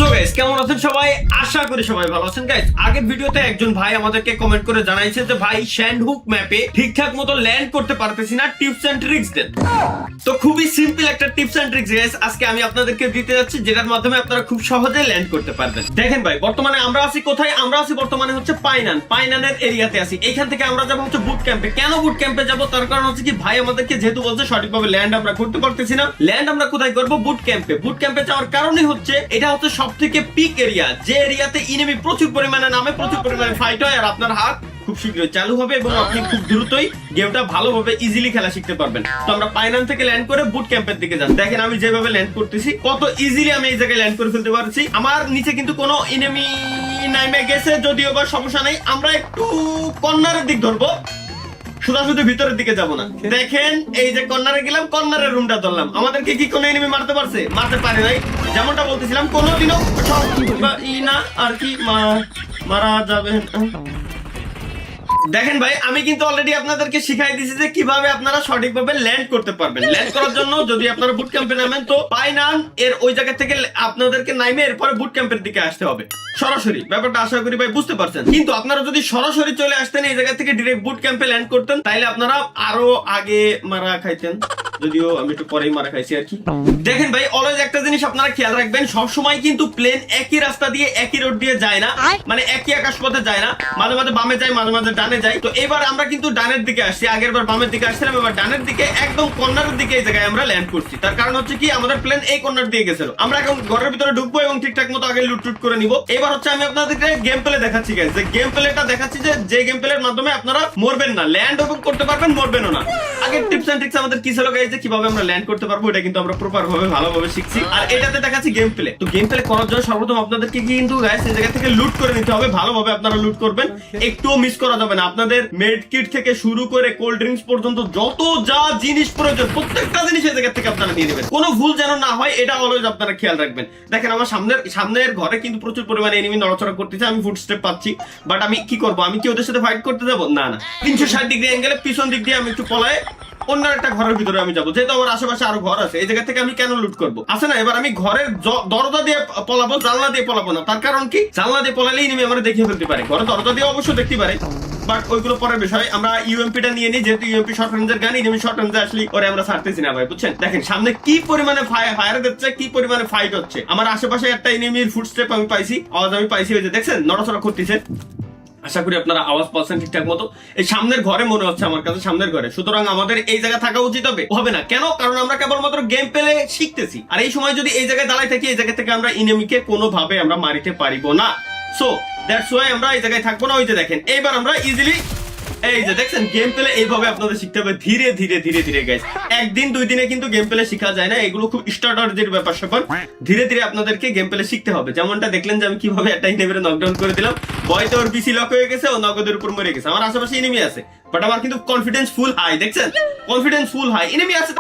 So guys কেমন আছেন সবাই? আশা করি সবাই ভালো আছেন। গাইস আগের ভিডিওতে একজন ভাই আমাদেরকে কমেন্ট করে জানাইছে যে ভাই স্যান্ডহুক ম্যাপে ঠিকঠাক মতো ল্যান্ড করতে পারতেছি না, টিপস এন্ড ট্রিক্স দেন। তো খুবই সিম্পল একটা টিপস এন্ড ট্রিক্স গাইস আজকে আমি আপনাদেরকে দিতে যাচ্ছি, যেটার মাধ্যমে আপনারা খুব সহজে ল্যান্ড করতে পারবেন। দেখেন ভাই, বর্তমানে আমরা আছি কোথায়? আমরা আছি বর্তমানে হচ্ছে পাইনানের এরিয়াতে আছি। এখান থেকে আমরা যাবো হচ্ছে বুট ক্যাম্পে। কেন বুট ক্যাম্পে যাবো? তার কারণ হচ্ছে কি ভাই আমাদেরকে যেহেতু বলছে সঠিকভাবে ল্যান্ড আমরা করতে পারতেছি না। ল্যান্ড আমরা কোথায় করবো? বুট ক্যাম্পে। বুট ক্যাম্পে যাওয়ার কারণই হচ্ছে এটা হচ্ছে সবথেকে পিক এরিয়া, যে এরিয়াতে ইনেমি প্রচুর পরিমাণে নামে, প্রচুর পরিমাণে ফাইট হয়, আর আপনার হাত খুব শীঘ্রই চালু হবে এবং আপনি খুব দ্রুতই গেমটা ভালোভাবে ইজিলি খেলা শিখতে পারবেন। তো আমরা পাইনান থেকে ল্যান্ড করে বুট ক্যাম্পের দিকে যান। দেখেন আমি যেভাবে ল্যান্ড করতেছি, কত ইজিলি আমি এই জায়গায় ল্যান্ড করে ফেলতে পারছি। আমার নিচে কিন্তু কোনো ইনেমি নামে গেছে, যদিও বা সমস্যা নেই। আমরা একটু কর্নারের দিক ধরবো, শুধু ভিতরের দিকে যাব না। দেখেন এই যে কর্নারে গেলাম, কর্নারের রুমটা ধরলাম। আমাদেরকে কি কোনো এনিমি মারতে পারছে? মারতে পারে নাই। যেমনটা বলতেছিলাম, কোনোদিনও না আর কি মারা যাবে। দেখেন ভাই, আমি কিন্তু অলরেডি আপনাদেরকে শিখাই দিয়েছি যে কিভাবে আপনারা সঠিকভাবে ল্যান্ড করতে পারবেন। ল্যান্ড করার জন্য যদি আপনারা বুট ক্যাম্পে নামেন, তো পাইনান এর ওই জায়গা থেকে আপনাদেরকে নামে এরপরে বুট ক্যাম্পের দিকে আসতে হবে সরাসরি। ব্যাপারটা আশা করি ভাই বুঝতে পারছেন। কিন্তু আপনারা যদি সরাসরি চলে আসতেন এই জায়গা থেকে ডিরেক্ট বুট ক্যাম্পে ল্যান্ড করতেন, তাইলে আপনারা আরো আগে মারা খাইতেন, যদিও আমি একটু পরেই মারা খাইছি আর কি। দেখেন ভাই, অলওয়েজ একটা জিনিস আপনারা খেয়াল রাখবেন, সবসময় কিন্তু প্লেন একই রাস্তা দিয়ে একই রোড দিয়ে যায় না, মানে একই আকাশ পথে যায় না। মাঝে মাঝে বামে যায়, মাঝে মাঝে ডানে যায়। তো এবার আমরা কিন্তু ডানের দিকে আসছি, আগের বার বামের দিকে আসছিলাম, এবার ডানের দিকে একদম কর্নারের দিকে এই জায়গায় আমরা ল্যান্ড করছি। তার কারণ হচ্ছে কি আমাদের প্লেন এই কর্নার দিয়ে গেছিল। আমরা এখন ঘরের ভিতরে ঢুকবো এবং ঠিকঠাক মতো আগে লুট করে নিব। এবার হচ্ছে আমি আপনাদেরকে গেম প্লে দেখাচ্ছি গাইস, যে গেম প্লেটা দেখাচ্ছি যে গেম প্লের মাধ্যমে আপনারা মরবেন না, ল্যান্ড করতে পারবেন, মরবেনও না। আগের টিপস এন্ড ট্রিক্স আমাদের কি ছিল গাইস, যে কিভাবে আমরা ল্যান্ড করতে পারবো, এটা কিন্তু আমরা প্রপার ভাবে ভালোভাবে শিখছি। আর এটাতে দেখাচ্ছি গেম প্লে। তো গেম প্লে করার জন্য সর্বপ্রথম আপনাদেরকে কিন্তু গাইস এই জায়গা থেকে লুট করে নিতে হবে। ভালোভাবে আপনারা লুট করবেন, একটুও মিস করা যাবে না। আপনাদের মেড কিট থেকে শুরু করে কোল্ড ড্রিঙ্কস পর্যন্ত যত যা জিনিস প্রয়োজন প্রত্যেকটা জিনিস এই জায়গা থেকে আপনারা নিয়ে নেবেন। কোনো ভুল যেন না হয়, এটা অলওয়েজ আপনারা খেয়াল রাখবেন। দেখেন আমার সামনের ঘরে কিন্তু প্রচুর পরিমাণে এনিমি নড়াচড়া করতেছে, আমি ফুটস্টেপ পাচ্ছি। বাট আমি কি করবো? আমি কি ওদের সাথে ফাইট করতে যাবো? না, 360 ডিগ্রি অ্যাঙ্গেলে পিছন দিক দিয়ে আমি একটু পলায় অন্য একটা ঘরের ভিতরে আমি যাবো, যেহেতু আমার আশেপাশে আরো ঘর আছে। এই জায়গা থেকে আমি কেন লুট করবো? আছে না, এবার আমি ঘরের দরজা দিয়ে পলাবো, জানলা দিয়ে পলাবো না। তার কারণ কি, জানলা দিয়ে পলালেই এনিমি আমরা দেখে ফেলতে পারে, ঘরের দরজা দিয়ে অবশ্যই দেখতে পারে, বাট ওইগুলো পরের বিষয়। আমরা ইউএমপিটা নিয়ে নিই, যেহেতু ইউএমপি শর্ট রেঞ্জের গান, এনিমি শর্ট রেঞ্জে আসলে ওরে আমরা ছাড়তেছি না ভাই, বুঝছেন? দেখেন সামনে কি পরিমাণে ফায়ার দিচ্ছে, কি পরিমাণে ফাইট হচ্ছে। আমার আশেপাশে একটা এনিমির ফুটস্টেপ আমি পাইছি, আওয়াজ আমি পাইছি, ওই যে দেখছেন নড়াচড়া করতেছে। আশা করি আপনারা আওয়াজ পাচ্ছেন ঠিকঠাক মতো। এই সামনের ঘরে মনে হচ্ছে আমার কাছে, সামনের ঘরে। সুতরাং আমাদের এই জায়গা থাকা উচিত হবে না। কেন? কারণ আমরা কেবলমাত্র গেম প্লে শিখতেছি। আর এই সময় যদি এই জায়গায় দাঁড়াই থাকি, এই জায়গা থেকে আমরা ইনেমিকে কোনোভাবে আমরা মারিতে পারিব না। সো দ্যাটস ওয়াই আমরা এই জায়গায় থাকবো না। ওই যে দেখেন, এইবার আমরা ইজিলি এই যে দেখছেন গেম প্লে এইভাবে আপনাদের শিখতে হবে ধীরে ধীরে ধীরে ধীরে গাইস। একদিন দুই দিনে কিন্তু গেম প্লে শেখা যায় না, এগুলো খুব স্ট্র্যাটেজির ব্যাপার স্যাপার। ধীরে ধীরে আপনাদেরকে গেম প্লে শিখতে হবে। যেমনটা দেখলেন যে আমি কিভাবে একটা ইনেমিরে নকডাউন করে দিলাম, বয়তে ওর পিসি লক হয়ে গেছে, ও নগদের উপর মরে গেছে। আমার আশেপাশে এনিমি আছে, বাট আমার কিন্তু কনফিডেন্স ফুল হাই। দেখছেন কনফিডেন্স ফুল হাই, এনিমি আছে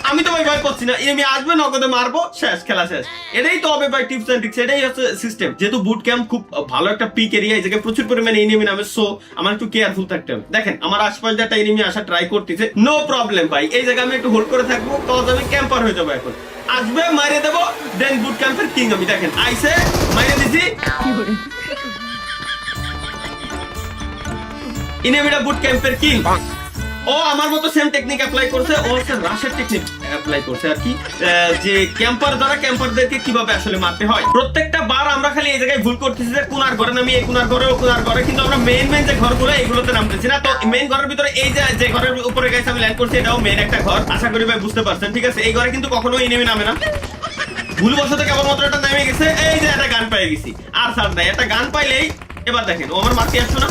আমি তো ভাই ভয় পাচ্ছি না। এনিমি আসবে, নগদে মারবো, শেষ, খেলা শেষ। এটাই তো হবে ভাই টিপস এন্ড ট্রিক্স, এটাই হচ্ছে সিস্টেম। যেহেতু বুট ক্যাম্প খুব ভালো একটা পিক এরিয়া, এই জায়গায় প্রচুর পরিমাণে এনিমি নামে, সো আমার একটু কেয়ারফুল থাকতে হবে। দেখেন আমার আশপাশে একটা এনিমি আসা ট্রাই করতেছে, নো প্রবলেম ভাই, এই জায়গায় আমি একটু হোল্ড করে থাকবো, কজ আমি ক্যাম্পার হয়ে যাবো। এখন আসবে, মারিয়ে দেবো, দেন বুট ক্যাম্পের কিং আমি। দেখেন আইসে, মারিয়ে দিছি, এনিমিটা বুট ক্যাম্পের কিং। ও আমার মতো সেম টেকনিক অ্যাপ্লাই করছে, ও হচ্ছে রাশের টেকনিক অ্যাপ্লাই করছে আর কি, যে ক্যাম্পার দ্বারা ক্যাম্পারদেরকে কিভাবে আসলে মারতে হয়। প্রত্যেকটা বার আমরা খালি এই জায়গায় ভুল করতেছি যে কোনার ঘরে নামি, এই কোনার ঘরে, ও কোনার ঘরে, কিন্তু আমরা মেইন যে ঘরগুলো এগুলোতে নামতেছি না। তো মেইন ঘরের ভিতরে এই যে ঘরের উপরে গেছে আমি ল্যান্ড করছি, এটাও মেইন একটা ঘর। আশা করি ভাই বুঝতে পারছেন, ঠিক আছে? এই ঘরে কিন্তু কখনো এনিমি নামে না, ভুলবশত কেবলমাত্র এটা নেমে গেছে। এই যে একটা গান পেয়ে গেছি, আর স্যার নাই, একটা গান পাইলেই। এবার দেখেন ও আমার মারতে আসছো না,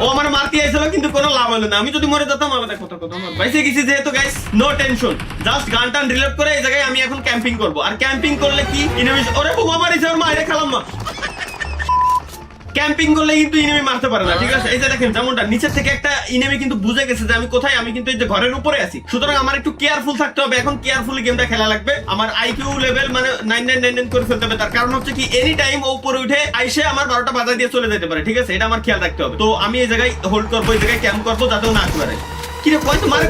ও আমার মারতে আইছিল, কিন্তু কোনো লাভ হলো না। আমি যদি মরে যেতাম আমার কথা বাইসে গেছি, যেহেতু গাইস নো টেনশন, জাস্ট গান টান রিলোড করে এই জায়গায় আমি এখন ক্যাম্পিং করব। আর ক্যাম্পিং করলে কি ইনেমি, ওরে বোমা মারিছে, ওর মাইরে খেলাম না। ক্যাম্পিং করলে কিন্তু ইনেমি মারতে পারে না, ঠিক আছে? এই যে দেখেন যেমনটা নিচের থেকে একটা ইনেমি কিন্তু বুঝে গেছে যে আমি কোথায়, আমি কিন্তু এই যে ঘরের উপরে আছি। সুতরাং আমার একটু কেয়ারফুল থাকতে হবে, এখন কেয়ারফুলি গেমটা খেলা লাগবে। আমার আইকিউ লেভেল মানে 9999 করে ফেলতে হবে। তার কারণ হচ্ছে কি এনি টাইম ও উপরে উঠে আইসে আমার 12টা বাজায় দিয়ে চলে যেতে পারে, ঠিক আছে? এটা আমার খেয়াল রাখতে হবে। তো আমি এই জায়গায় হোল্ড করবো, এই জায়গায় ক্যাম্প করবো, যাতে ও না আসতে পারে। কি রে কয় তো মারে,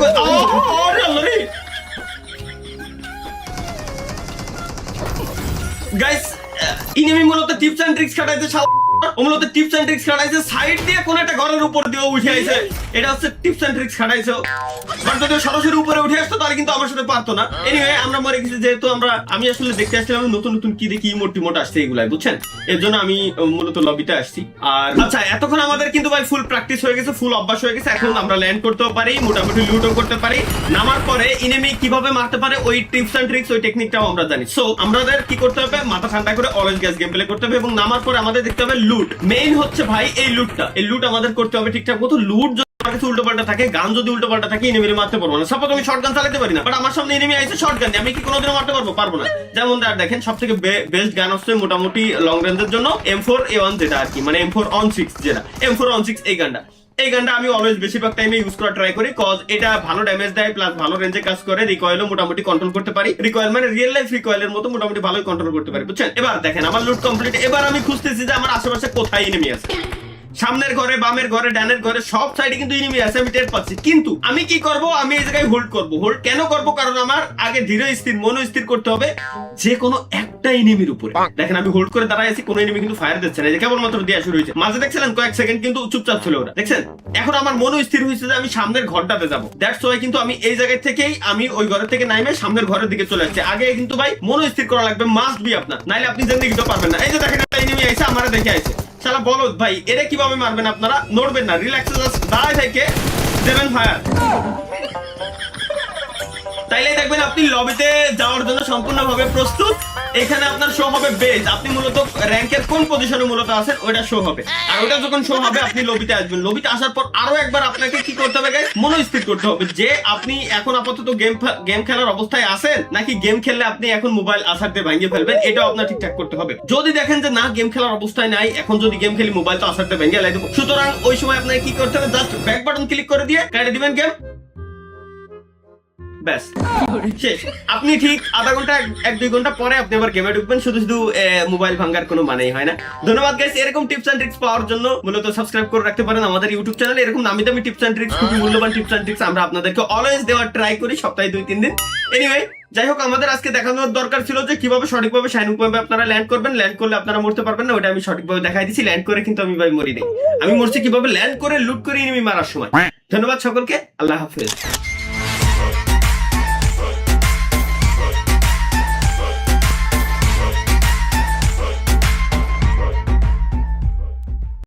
গাইস ইনিমি মূলত টিপস এন্ড ট্রিক্স খাটাইছে, ও মূলত টিপস এন্ড ট্রিক্স খাটাইছে, সাইড দিয়ে কোন একটা ঘরের উপর দিয়ে উঠে আইছে, এটা হচ্ছে টিপস এন্ড ট্রিক্স খাটাইছে। বাট যদি সরাসরি উপরে উঠে আসতো তাহলে কিন্তু আমার সাথে পারতো না। এনিওয়ে আমরা মরে গেছি, যেহেতু আমি আসলে দেখতে আসছিলাম নতুন নতুন কি দেখি ইমোট টিমোট আসছে এগুলাই, বুঝছেন, এর জন্য আমি মূলত লবিতে আসছি। আর আচ্ছা, এতক্ষণ আমাদের কিন্তু ভাই ফুল প্র্যাকটিস হয়ে গেছে, ফুল অভ্যাস হয়ে গেছে, এখন আমরা ল্যান্ড করতেও পারি, মোটামুটি লুটও করতে পারি। নামার পরে ইনিমি কিভাবে মারতে পারে ওই টিপস এন্ড ট্রিক্স, ওই টেকনিকটাও আমরা জানি। সো আমাদের কি করতে হবে, মাথা ঠান্ডা করে অলওয়েজ গ্যাস গেম প্লে করতে হবে, এবং নামার পরে আমাদের দেখতে হবে লুট। মেইন হচ্ছে ভাই এই লুটটা, এই লুট আমাদের করতে হবে ঠিকঠাক মতো। লুট উল্টো পাল্টা থাকে, গান যদি উল্টো পাল্টা থাকে এনিমি মারতে পারবো না। সাপোজ আমি শর্ট গান চালাতে পারি না, বাট আমার সামনে এনিমি আইছে শর্ট গান, আমি কি কোনোদিনও মারতে পারবো না। যেমন দেখেন সব থেকে বেস্ট গান হচ্ছে মোটামুটি লং রেঞ্জের জন্য M4A1, যেটা আর কি, মানে M4On6, যেটা M4On6 এই গানটা আমি অলওয়েজ বেশিরভাগ টাইমে ইউজ করা ট্রাই করি, কজ এটা ভালো ড্যামেজ দেয়, প্লাস ভালো রেঞ্জে কাজ করে, রিকয়েলও মোটামুটি কন্ট্রোল করতে পারি, রিকয়েল মানে রিয়েল লাইফ রিকয়েলের মতো মোটামুটি ভালোই কন্ট্রোল করতে পারি, বুঝছেন। এবার দেখেন আমার লুট কমপ্লিট। এবার আমি খুঁজতেছি যে আমার আশেপাশে কোথায় এনিমি আছে। সামনের ঘরে, বামের ঘরে, ডানের ঘরে, সব সাইডে কিন্তু এনিমি আছে, আমি টের পাচ্ছি। কিন্তু আমি কি করব, আমি এই জায়গায় হোল্ড করব। হোল্ড কেন করব, কারণ আমার আগে ধীরে স্থির মনোস্থির করতে হবে যে কোনো একটা এনিমির উপরে। দেখেন আমি হোল্ড করে দাঁড়ায় আছি, কোনো এনিমি কিন্তু ফায়ার দিচ্ছে না, যে কেবলমাত্র দেয়া শুরু হয়েছে। মাঝে দেখছিলেন কয়েক সেকেন্ড কিন্তু চুপচাপ ছিল ওরা, দেখছেন। এখন আমার মনোস্থির হয়েছে যে আমি সামনের ঘরটাতে যাবো, দ্যাটস ওয়াই কিন্তু আমি এই জায়গা থেকেই আমি ওই ঘরের থেকে নাইমে সামনের ঘরের দিকে চলে যাচ্ছি। আগে কিন্তু ভাই মনোস্থির করা লাগবে, মাস্ট বি আপনার, নাইলে আপনি জিন্দেগিতে পারবেন না। এই যে দেখেন একটা এনিমি আইছে, আমারে দেখে আইছে, শালা বলদ ভাই, এরা কিভাবে মারবেন আপনারা? নড়বেন না, রিল্যাক্সে জাস্ট দাঁড়ায় থেকে দেবেন ফায়ার। তাইলে দেখবেন আপনি লবিতে যাওয়ার জন্য সম্পূর্ণভাবে প্রস্তুত। এখানে আপনার শো হবে বেজ, আপনি মূলত র্যাঙ্কের কোন পজিশনে মূলত আছেন ওটা শো হবে। আর ওটা যখন শো হবে আপনি লবিতে আসবেন। লবিতে আসার পর আরো একবার আপনাকে কি করতে হবে গাইস, মনোস্থির করতে হবে যে আপনি এখন আপাতত গেম খেলার অবস্থায় আছেন, নাকি গেম খেললে আপনি এখন মোবাইল আসার দিয়ে ভাঙিয়ে ফেলবেন, এটাও আপনার ঠিকঠাক করতে হবে। যদি দেখেন যে না গেম খেলার অবস্থায় নাই, এখন যদি গেম খেলি মোবাইল তো আসার দিয়ে ভেঙে লাই দেবো, সুতরাং ওই সময় আপনাকে কি করতে হবে, জাস্ট ব্যাক বাটন ক্লিক করে দিয়ে কেটে দিবেন গেম, ব্যাস শেষ। আপনি ঠিক আধা ঘন্টা 1-2 ঘন্টা পরে আপনি আবার গেমে ঢুকবেন, শুধু মোবাইল ভাঙার কোনো মানেই হয় না। ধন্যবাদ গাইস, এরকম টিপস এন্ড ট্রিক্স পাওয়ার জন্য মূলত সাবস্ক্রাইব করে রাখতে পারেন আমাদের ইউটিউব চ্যানেলে। এরকম নামি দামি টিপস এন্ড ট্রিক্স, খুবই মূল্যবান টিপস এন্ড ট্রিক্স আমরা আপনাদেরকে অলওয়েজ দেওয়ার ট্রাই করি, সপ্তাহে 2-3 দিন। এনিওয়ে যাই হোক, আমাদের আজকে দেখানোর দরকার ছিল যে কিভাবে সঠিকভাবে শাইনুকভাবে আপনারা ল্যান্ড করবেন। ল্যান্ড করলে আপনারা মরতে পারবেন না, ওটা আমি সঠিকভাবে দেখাই দিচ্ছি। ল্যান্ড করে কিন্তু আমি ভাই মরি নাই, আমি মরছি কিভাবে ল্যান্ড করে, লুট করে এনিমি মারার সময়। ধন্যবাদ সকলকে, আল্লাহ হাফেজ।